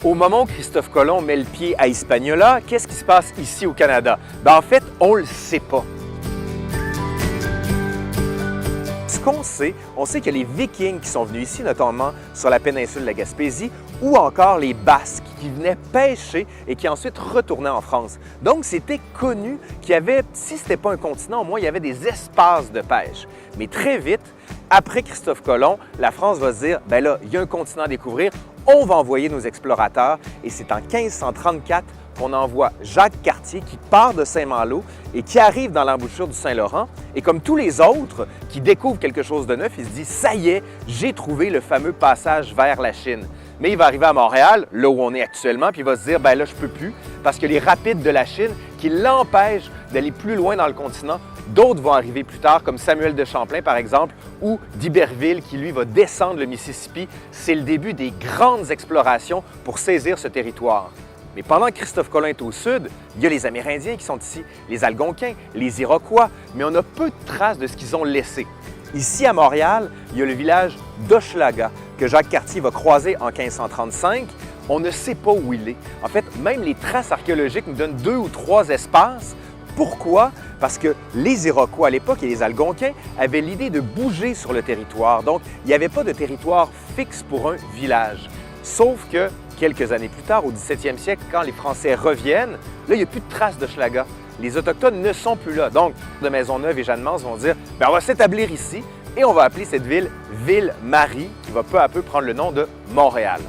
Au moment où Christophe Colomb met le pied à Hispaniola, qu'est-ce qui se passe ici au Canada? En fait, on ne le sait pas. Ce qu'on sait, on sait que les Vikings qui sont venus ici, notamment sur la péninsule de la Gaspésie, ou encore les Basques qui venaient pêcher et qui ensuite retournaient en France. Donc, c'était connu qu'il y avait, si ce n'était pas un continent, au moins il y avait des espaces de pêche. Mais très vite, après Christophe Colomb, la France va se dire, ben là, il y a un continent à découvrir, on va envoyer nos explorateurs. Et c'est en 1534 qu'on envoie Jacques Cartier qui part de Saint-Malo et qui arrive dans l'embouchure du Saint-Laurent. Et comme tous les autres qui découvrent quelque chose de neuf, il se dit « ça y est, j'ai trouvé le fameux passage vers la Chine ». Mais il va arriver à Montréal, là où on est actuellement, puis il va se dire « ben là, je peux plus » parce que les rapides de la Chine qui l'empêchent d'aller plus loin dans le continent. D'autres vont arriver plus tard, comme Samuel de Champlain, par exemple, ou d'Iberville, qui, lui, va descendre le Mississippi. C'est le début des grandes explorations pour saisir ce territoire. Mais pendant que Christophe Colomb est au sud, il y a les Amérindiens qui sont ici, les Algonquins, les Iroquois, mais on a peu de traces de ce qu'ils ont laissé. Ici, à Montréal, il y a le village d'Hochelaga, que Jacques Cartier va croiser en 1535. On ne sait pas où il est. En fait, même les traces archéologiques nous donnent 2 ou 3 espaces. Pourquoi? Parce que les Iroquois à l'époque et les Algonquins avaient l'idée de bouger sur le territoire. Donc, il n'y avait pas de territoire fixe pour un village. Sauf que, quelques années plus tard, au 17e siècle, quand les Français reviennent, là, il n'y a plus de traces d'Hochelaga. Les Autochtones ne sont plus là. Donc, de Maisonneuve et Jeanne-Mance vont dire « on va s'établir ici et on va appeler cette ville Ville-Marie, qui va peu à peu prendre le nom de Montréal ».